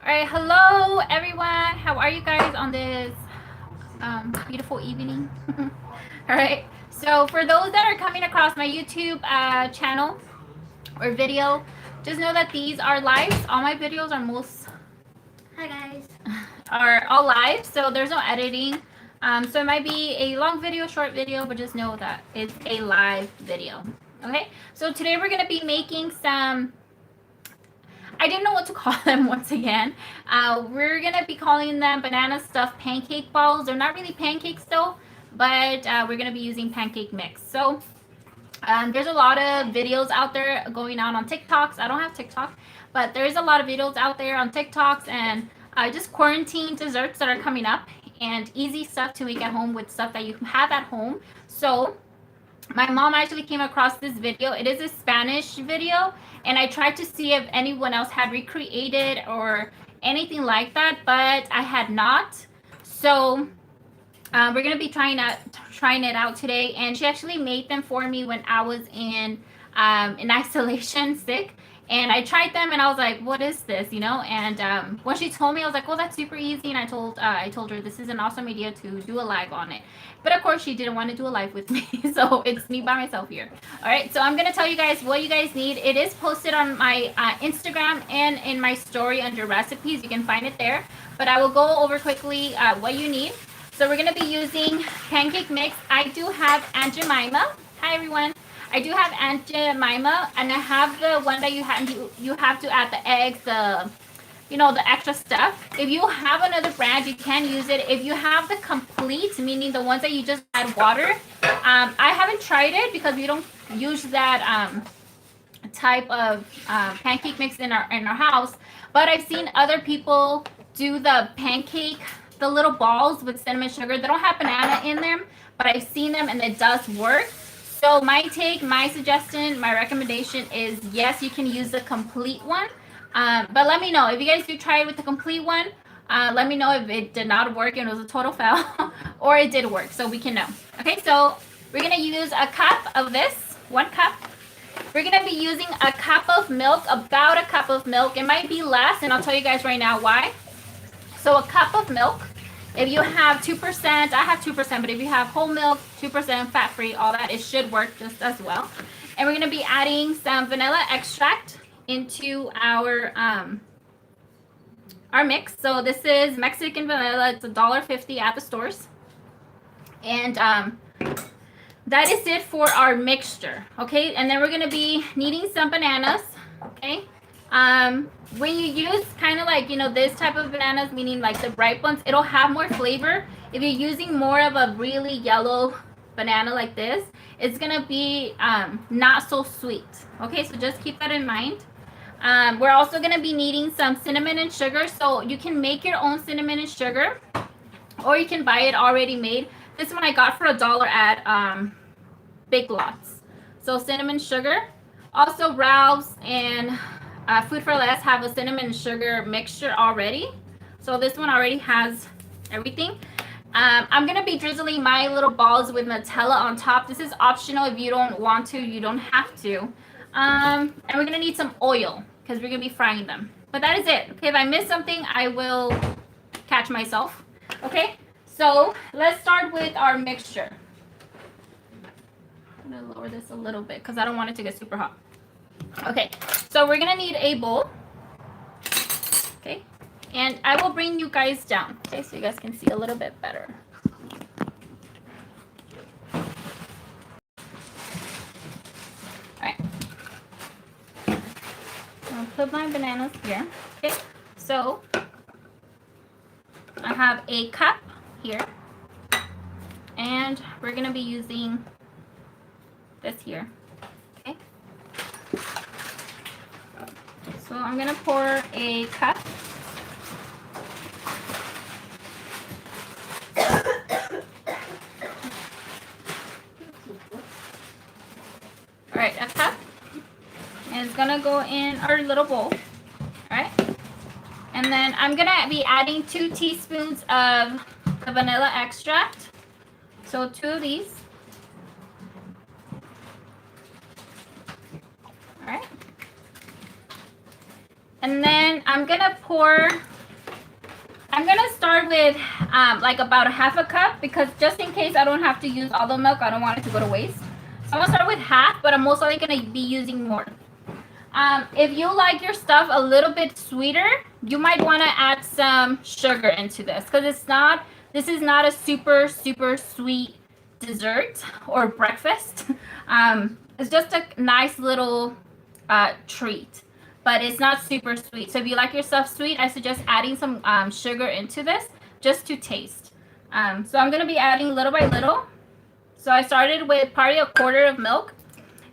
All right, hello everyone. How are you guys on this beautiful evening? All right. So for those that are coming across my YouTube channel or video, just know that these are lives. All my videos are most Hi guys. are all live, so there's no editing. So it might be a long video, short video, but just know that it's a live video. Okay. So today we're gonna be making some. I didn't know what to call them once again. We're gonna be calling them banana stuffed pancake balls. They're not really pancakes though, but we're gonna be using pancake mix. So there's a lot of videos out there going on TikToks. I don't have TikTok, but there's a lot of videos out there on TikToks and just quarantine desserts that are coming up and easy stuff to make at home with stuff that you have at home. So my mom actually came across this video. It is a Spanish video, and I tried to see if anyone else had recreated or anything like that, but I had not. So we're gonna be trying it out today, and she actually made them for me when I was in isolation, sick. And I tried them, and I was like, "What is this?" You know. And when she told me, I was like, "Well, that's super easy." And I told her this is an awesome idea to do a live on it. But of course, she didn't want to do a live with me, so it's me by myself here. All right, so I'm gonna tell you guys what you guys need. It is posted on my Instagram and in my story under recipes. You can find it there. But I will go over quickly what you need. So we're gonna be using pancake mix. I do have Aunt Jemima. Hi everyone. I do have Aunt Jemima, and I have the one that you have to add the eggs, the extra stuff. If you have another brand, you can use it. If you have the complete, meaning the ones that you just add water, I haven't tried it because we don't use that type of pancake mix in our house. But I've seen other people do the pancake, the little balls with cinnamon sugar. They don't have banana in them, but I've seen them and it does work. So my suggestion, my recommendation is yes, you can use the complete one. But let me know if you guys do try it with the complete one. Let me know if it did not work and it was a total fail, or it did work, so we can know. Okay, so we're gonna use a cup of this, 1 cup. We're gonna be using a cup of milk, about a cup of milk. It might be less, and I'll tell you guys right now why. So a cup of milk. If you have 2%, I have 2%, but if you have whole milk, 2% fat-free, all that, it should work just as well. And we're gonna be adding some vanilla extract into our mix. So this is Mexican vanilla. It's $1.50 at the stores. And that is it for our mixture, okay? And then we're gonna be needing some bananas, okay? When you use kind of like, this type of bananas, meaning like the ripe ones, it'll have more flavor. If you're using more of a really yellow banana like this, it's gonna be not so sweet, okay? So just keep that in mind. We're also gonna be needing some cinnamon and sugar, so you can make your own cinnamon and sugar, or you can buy it already made. This one I got for $1 at Big Lots. So cinnamon sugar. Also Ralph's and Food for Less have a cinnamon and sugar mixture already. So this one already has everything. I'm gonna be drizzling my little balls with Nutella on top. This is optional. If you don't want to, you don't have to. And we're gonna need some oil because we're gonna be frying them. But that is it. Okay, if I miss something, I will catch myself. Okay, so let's start with our mixture. I'm gonna lower this a little bit because I don't want it to get super hot. Okay, so we're gonna need a bowl. Okay, and I will bring you guys down, okay, so you guys can see a little bit better. Alright, I'll put my bananas here. Okay, so I have a cup here, and we're gonna be using this here. Okay, so I'm gonna pour a cup. All right, a cup, and it's gonna go in our little bowl. All right, and then I'm gonna be adding 2 teaspoons of the vanilla extract. So 2 of these. All right. And then I'm gonna pour I'm gonna start with like about a half a cup, because just in case I don't have to use all the milk, I don't want it to go to waste. So I'm gonna start with half, but I'm most likely gonna be using more. If you like your stuff a little bit sweeter, you might want to add some sugar into this, because this is not a super sweet dessert or breakfast. It's just a nice little treat, but it's not super sweet. So if you like your stuff sweet, I suggest adding some sugar into this just to taste. So I'm going to be adding little by little. So I started with probably a quarter of milk.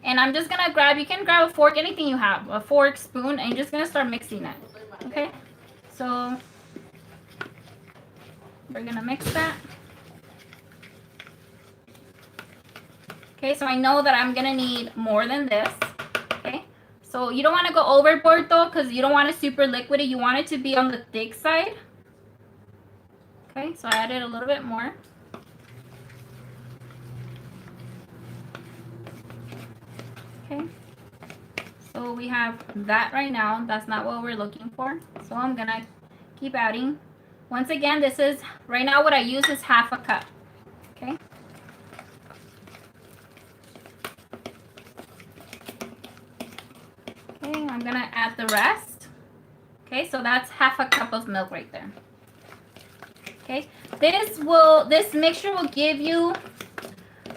And I'm just going to grab, you can grab a fork, anything you have, a fork, spoon, and you're just going to start mixing it. Okay? So we're going to mix that. Okay, so I know that I'm going to need more than this. Okay? So you don't want to go overboard though, because you don't want it super liquidy. You want it to be on the thick side. Okay, so I added a little bit more. Okay, so we have that right now. That's not what we're looking for. So I'm gonna keep adding. Once again, this is, right now what I use is half a cup. Okay. Okay, I'm gonna add the rest. Okay, so that's half a cup of milk right there. Okay, this mixture will give you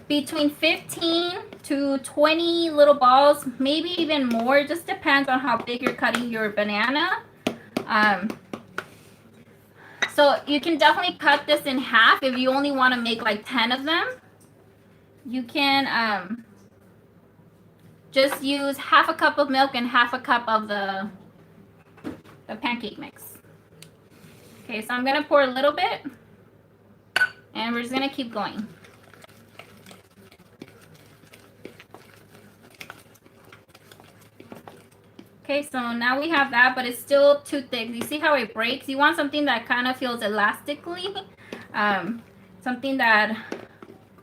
between 15 to 20 little balls, maybe even more. It just depends on how big you're cutting your banana. So you can definitely cut this in half if you only want to make like 10 of them. You can just use half a cup of milk and half a cup of the pancake mix. Okay, so I'm going to pour a little bit, and we're just going to keep going. Okay, so now we have that, but it's still too thick. You see how it breaks? You want something that kind of feels elastically. Something that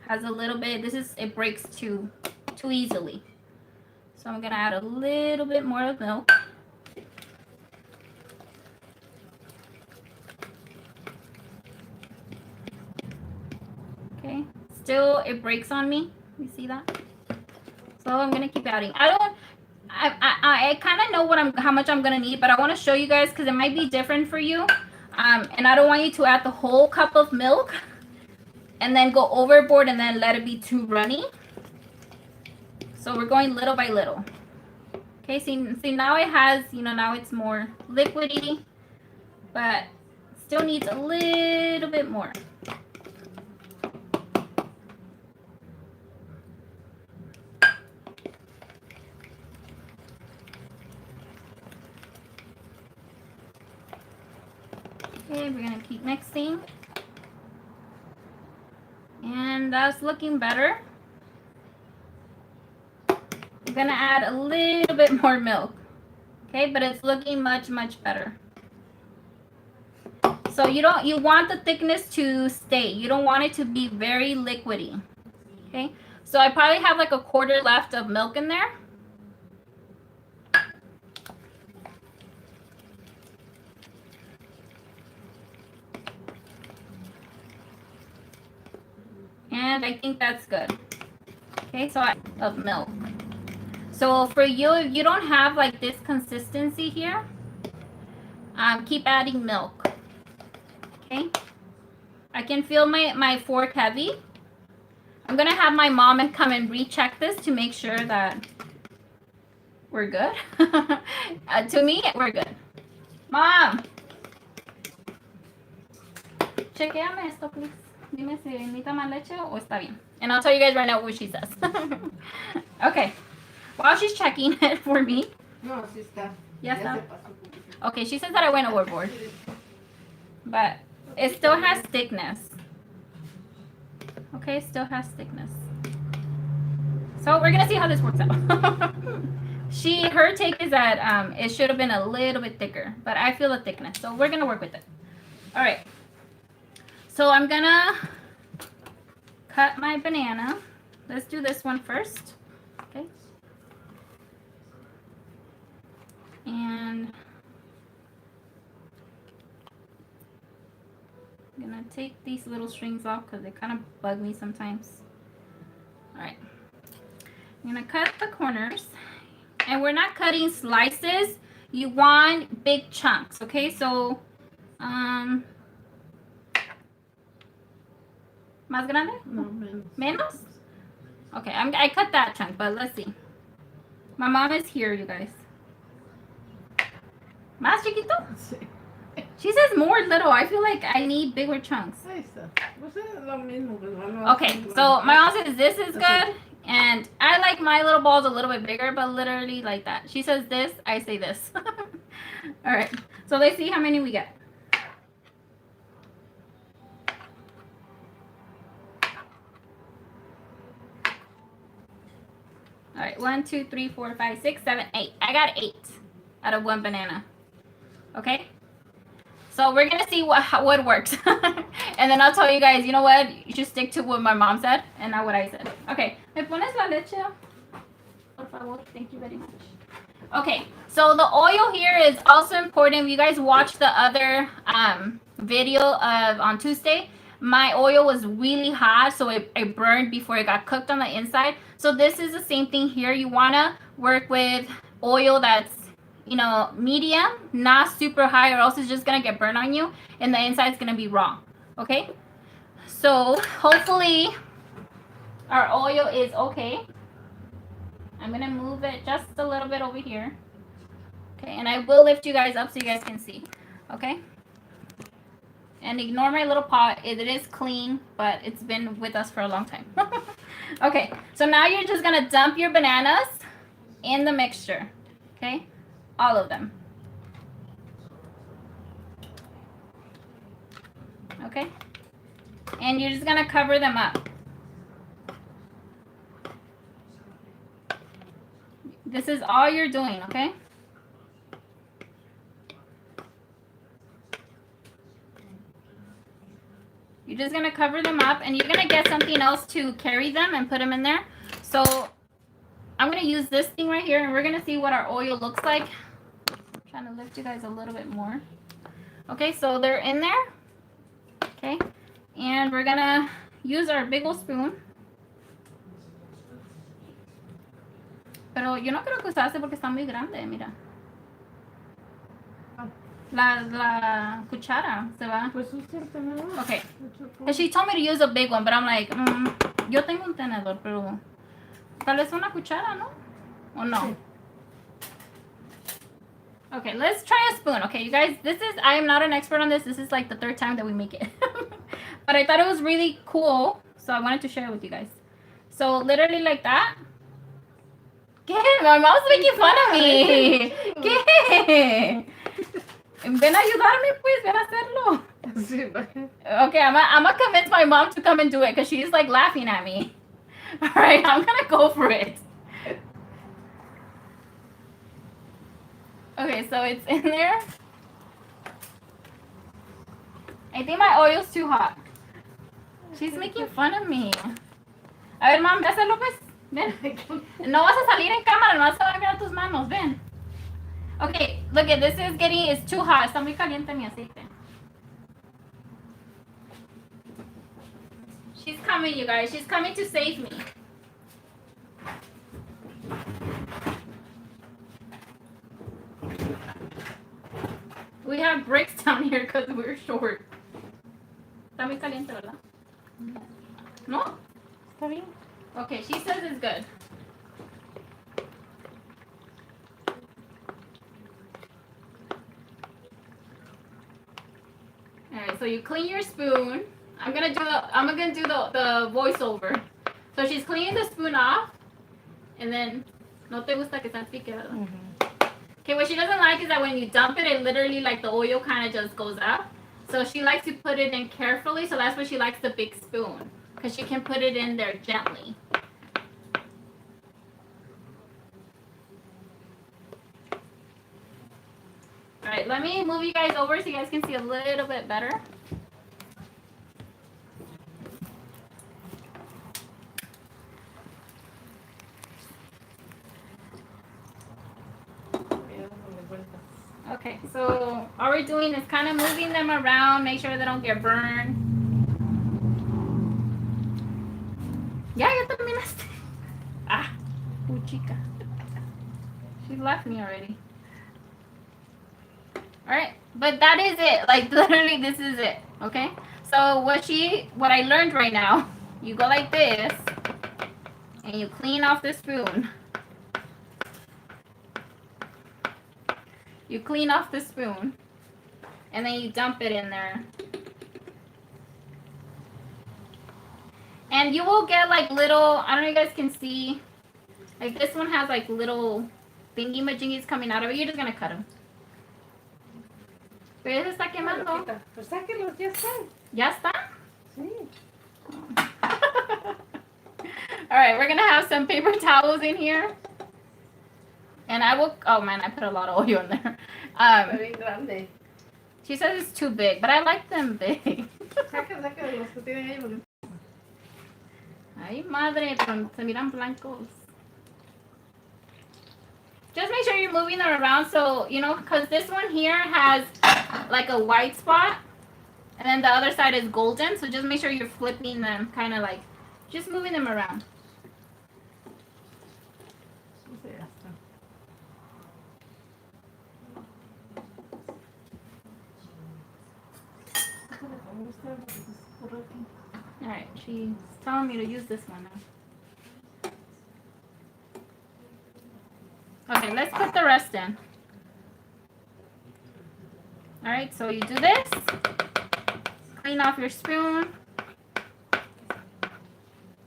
has a little bit, it breaks too easily. So I'm gonna add a little bit more of milk. Okay, still it breaks on me. You see that? So I'm gonna keep adding. I kind of know how much I'm gonna need, but I want to show you guys because it might be different for you. And I don't want you to add the whole cup of milk and then go overboard and then let it be too runny. So we're going little by little. Okay, see now it has, now it's more liquidy, but still needs a little bit more. Okay, we're gonna keep mixing. And that's looking better. I'm gonna add a little bit more milk. Okay, but it's looking much better. So you want the thickness to stay. You don't want it to be very liquidy. Okay, so I probably have like a quarter left of milk in there. And I think that's good. Okay, so of milk. So for you, if you don't have like this consistency here, keep adding milk. Okay, I can feel my fork heavy. I'm gonna have my mom come and recheck this to make sure that we're good. To me, we're good. Mom, chequeame esto, please. Dime si necesita más leche o está bien. And I'll tell you guys right now what she says. Okay. While she's checking it for me. No, sí está. Ya está. Okay, she says that I went overboard. But it still has thickness. Okay, still has thickness. So we're gonna see how this works out. Her take is that it should have been a little bit thicker, but I feel the thickness, so we're gonna work with it. All right. So I'm gonna cut my banana. Let's do this one first. Okay. And I'm gonna take these little strings off because they kind of bug me sometimes. All right. I'm gonna cut the corners. And we're not cutting slices. You want big chunks, okay? So, ¿más grande? No, menos. Menos? Okay, I cut that chunk, but let's see. My mom is here, you guys. ¿Más chiquito? Sí. She says more little. I feel like I need bigger chunks. Ahí está. Pues es lo mismo. Pues, Okay, so my mom says this is good. And I like my little balls a little bit bigger, but literally like that. She says this, I say this. All right, so let's see how many we get. All right, 1, 2, 3, 4, 5, 6, 7, 8. I got 8 out of 1 banana. Okay? So we're gonna see what works. And then I'll tell you guys, you know what? You should stick to what my mom said and not what I said. Okay. ¿Me pones la leche? Por favor. Thank you very much. Okay. So the oil here is also important. If you guys watched the other video of on Tuesday, my oil was really hot, so it burned before it got cooked on the inside. So this is the same thing here. You wanna work with oil that's, you know, medium, not super high, or else it's just gonna get burned on you and the inside's gonna be raw. Okay, so hopefully our oil is okay. I'm gonna move it just a little bit over here. Okay, and I will lift you guys up so you guys can see. Okay, and ignore my little pot. It is clean, but it's been with us for a long time. Okay, so now you're just gonna dump your bananas in the mixture. Okay, all of them. Okay, and you're just gonna cover them up. This is all you're doing, okay? You're just gonna cover them up, and you're gonna get something else to carry them and put them in there. So I'm gonna use this thing right here, and we're gonna see what our oil looks like. I'm trying to lift you guys a little bit more. Okay, so they're in there. Okay, and we're gonna use our big old spoon. Pero yo no quiero que usaste porque está muy grande, mira. La cuchara se va. Pues usa el tenedor. Okay. And she told me to use a big one, but I'm like, yo tengo un tenedor, pero tal vez una cuchara, ¿no? Or no? Sí. Okay, let's try a spoon. Okay, you guys, I am not an expert on this. This is like the 3rd time that we make it. But I thought it was really cool, so I wanted to share it with you guys. So literally like that. ¿Qué? My mom's making fun of me. ¿Qué? Ven a ayudarme, pues. Ven a hacerlo. Sí, Okay, I'm gonna convince my mom to come and do it because she's like laughing at me. All right, I'm gonna go for it. Okay, so it's in there. I think my oil's too hot. She's making fun of me. A ver, mom, ve a hacerlo, pues. Ven. No vas a salir en cámara, no vas a ver tus manos, ven. Okay, look at this it's too hot. Está muy caliente mi aceite. She's coming, you guys. She's coming to save me. We have bricks down here because we're short. Está muy caliente, ¿verdad? No? Está bien. Okay, she says it's good. Alright, so you clean your spoon. I'm gonna do the voiceover. So she's cleaning the spoon off, and then no te gusta que salpique, ¿verdad? Okay, what she doesn't like is that when you dump it, it literally like the oil kind of just goes up. So she likes to put it in carefully. So that's why she likes the big spoon, because she can put it in there gently. All right, let me move you guys over so you guys can see a little bit better. Okay, so all we're doing is kind of moving them around, make sure they don't get burned. Ya terminaste. Ah, chica. She left me already. Alright, but that is it. Like, literally, this is it. Okay? So, what I learned right now, you go like this, and you clean off the spoon. You clean off the spoon, and then you dump it in there. And you will get like little, I don't know if you guys can see, like this one has like little thingy majingies coming out of it. You're just gonna cut them. Pero se está quemando. Pues sáquenlos, ya están. ¿Ya está? Sí. Alright, we're gonna have some paper towels in here. And I will, oh man, I put a lot of oil in there. Bien grande. She says it's too big, but I like them big. Saca los que tienen ahí. Porque... Ay, madre, pero se miran blancos. Just make sure you're moving them around so, you know, because this one here has like a white spot. And then the other side is golden. So just make sure you're flipping them, kind of like, just moving them around. Alright, she's telling me to use this one now. Okay, let's put the rest in. Alright, so you do this. Clean off your spoon.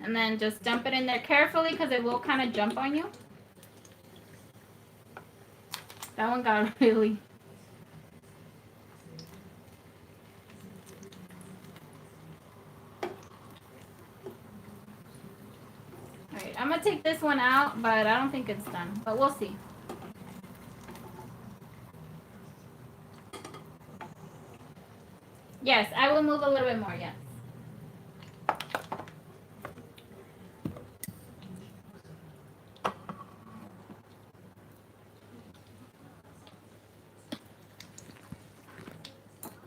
And then just dump it in there carefully because it will kind of jump on you. That one got really... Alright, I'm going to take this one out, but I don't think it's done. But we'll see. Yes, I will move a little bit more, yes.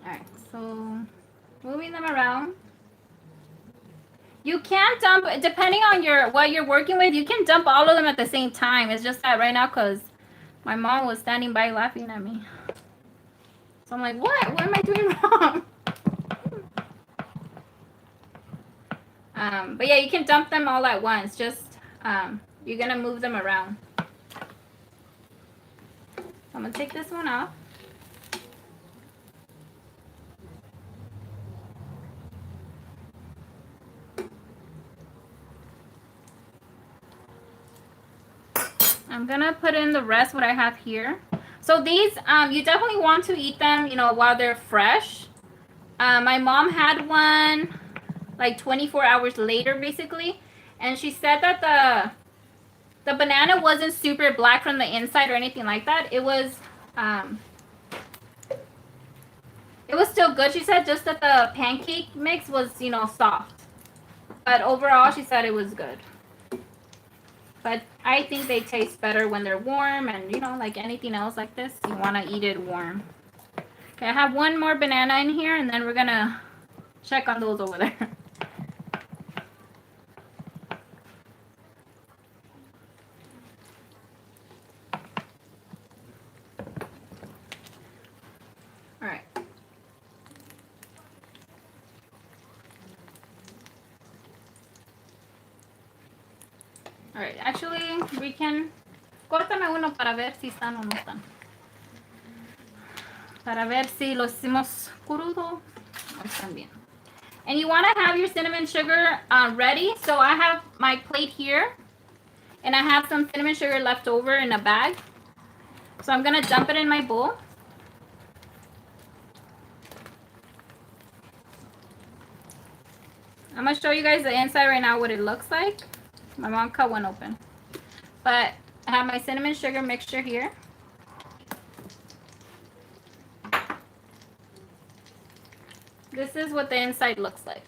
Alright, so moving them around. You can dump, depending on what you're working with, you can dump all of them at the same time. It's just that right now, because my mom was standing by laughing at me. So I'm like, what? What am I doing wrong? But yeah, you can dump them all at once. Just, you're going to move them around. So I'm going to take this one off. I'm going to put in the rest what I have here. So these, you definitely want to eat them, you know, while they're fresh. My mom had one like 24 hours later, basically. And she said that the banana wasn't super black from the inside or anything like that. It was still good. She said just that the pancake mix was, you know, soft. But overall, she said it was good. But I think they taste better when they're warm, and you know, like anything else like this, you want to eat it warm. Okay, I have one more banana in here, and then we're gonna check on those over there. All right. Alright, actually, we can... Córtame uno para ver si están o no están. Para ver si lo hicimos crudo o están bien. And you want to have your cinnamon sugar ready. So I have my plate here. And I have some cinnamon sugar left over in a bag. So I'm going to dump it in my bowl. I'm going to show you guys the inside right now what it looks like. My mom cut one open. But I have my cinnamon sugar mixture here. This is what the inside looks like.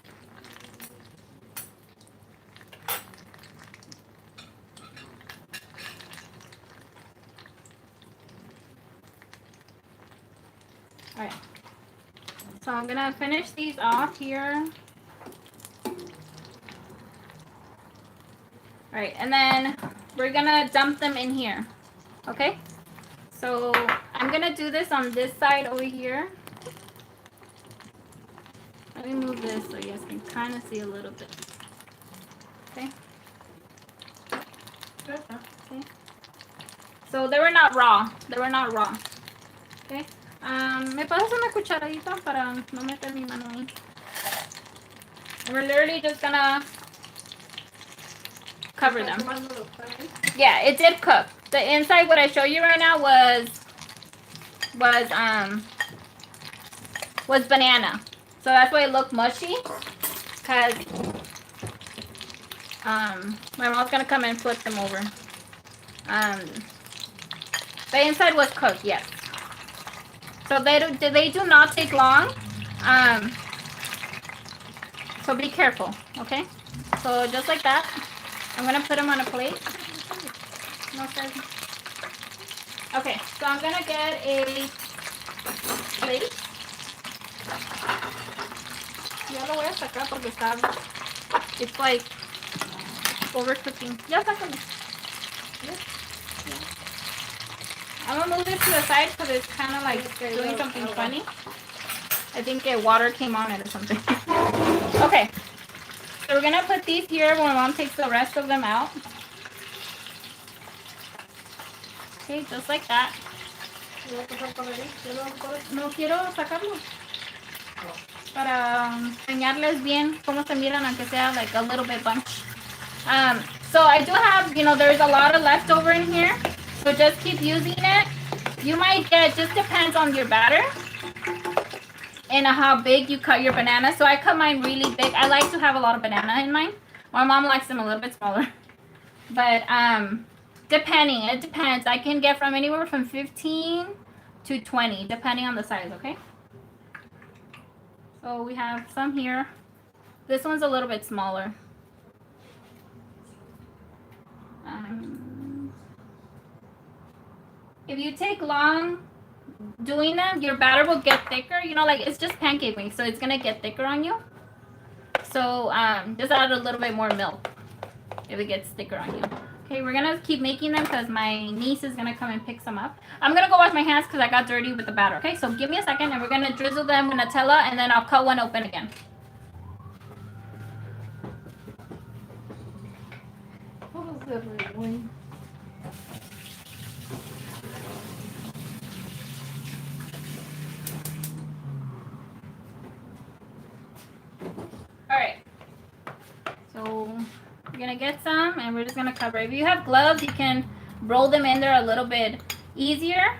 So I'm gonna finish these off here. Alright, and then we're gonna dump them in here. Okay? So I'm gonna do this on this side over here. Let me move this so you guys can kind of see a little bit. Okay? Okay. So they were not raw. They were not raw. Okay? ¿Me pasas una cucharadita para no meter mi mano ahí? We're literally just gonna cover them. Yeah, it did cook. The inside, what I show you right now was banana. So that's why it looked mushy. Cause my mom's gonna come and flip them over. The inside was cooked, yes. So they do not take long. So be careful, okay? So just like that, I'm gonna put them on a plate. No, sir. Okay, so I'm gonna get a plate. Ya lo voy a sacar porque está, it's like overcooking. Ya sácalo. I'm gonna move this to the side because it's kind of like doing something funny. I think water came on it or something. Okay, so we're gonna put these here when Mom takes the rest of them out. Okay, just like that. No quiero sacarlo. Para enseñarles bien cómo se miran, aunque sea like a little bit bunch. So I do have, there's a lot of leftover in here. So just keep using it. You might get, just depends on your batter and how big you cut your banana. So I cut mine really big. I like to have a lot of banana in mine. My mom likes them a little bit smaller. But it depends. I can get from anywhere from 15 to 20, depending on the size, okay? So we have some here. This one's a little bit smaller. If you take long doing them, your batter will get thicker. Like it's just pancake mix, so it's gonna get thicker on you. So just add a little bit more milk if it gets thicker on you. Okay, we're gonna keep making them because my niece is gonna come and pick some up. I'm gonna go wash my hands because I got dirty with the batter. Okay, so give me a second and we're gonna drizzle them with Nutella and then I'll cut one open again. What was that doing? Alright. So we're gonna get some and we're just gonna cover. If you have gloves, you can roll them in there a little bit easier.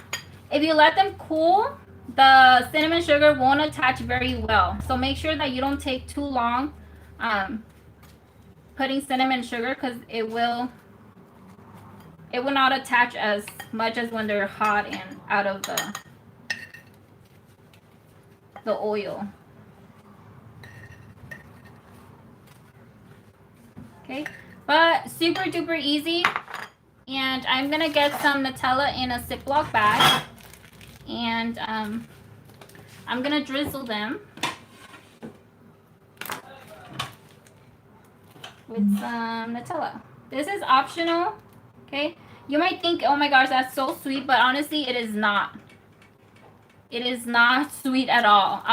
If you let them cool, the cinnamon sugar won't attach very well. So make sure that you don't take too long putting cinnamon sugar because it will not attach as much as when they're hot and out of the oil. Okay, but super duper easy. And I'm gonna get some Nutella in a Ziploc bag and I'm gonna drizzle them with some Nutella. This is optional, okay? You might think, oh my gosh, that's so sweet, but honestly, it is not. It is not sweet at all.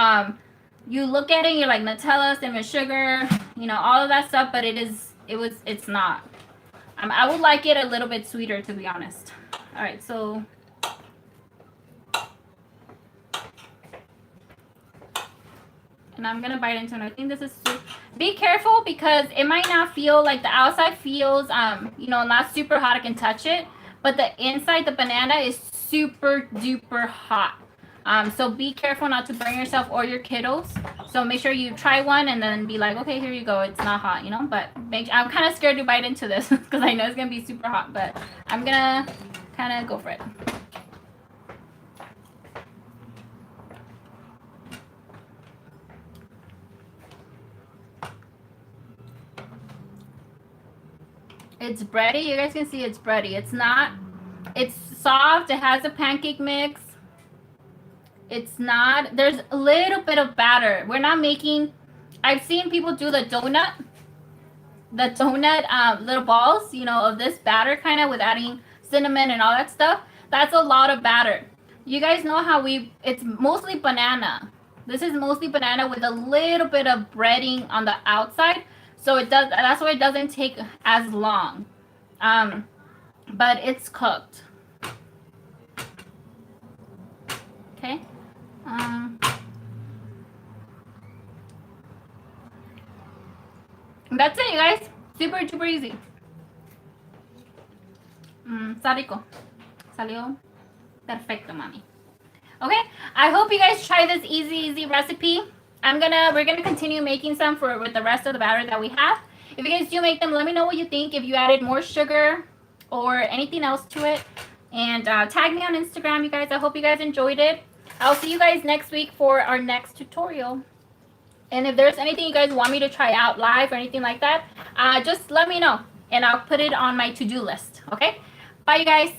You look at it, you're like Nutella, cinnamon sugar, all of that stuff, but it's not. I would like it a little bit sweeter, to be honest. All right, so and I'm gonna bite into it. I think this is super. Be careful because it might not feel like the outside feels, not super hot. I can touch it, but the inside, the banana is super duper hot. So be careful not to burn yourself or your kiddos. So make sure you try one and then be like, okay, here you go. It's not hot, but I'm kind of scared to bite into this because I know it's going to be super hot, but I'm going to kind of go for it. It's bready. You guys can see it's bready. It's soft. It has a pancake mix. It's not, there's a little bit of batter. We're not making, I've seen people do the donut little balls, you know, of this batter kind of with adding cinnamon and all that stuff. That's a lot of batter. You guys know how it's mostly banana. This is mostly banana with a little bit of breading on the outside. So that's why it doesn't take as long. But it's cooked. Okay. That's it, you guys. Super, super easy. Está rico. Salió perfecto, mami. Okay, I hope you guys try this easy recipe. We're gonna continue making some with the rest of the batter that we have. If you guys do make them, let me know what you think. If you added more sugar or anything else to it, and tag me on Instagram, you guys. I hope you guys enjoyed it. I'll see you guys next week for our next tutorial. And if there's anything you guys want me to try out live or anything like that, just let me know and I'll put it on my to-do list. Okay, bye you guys.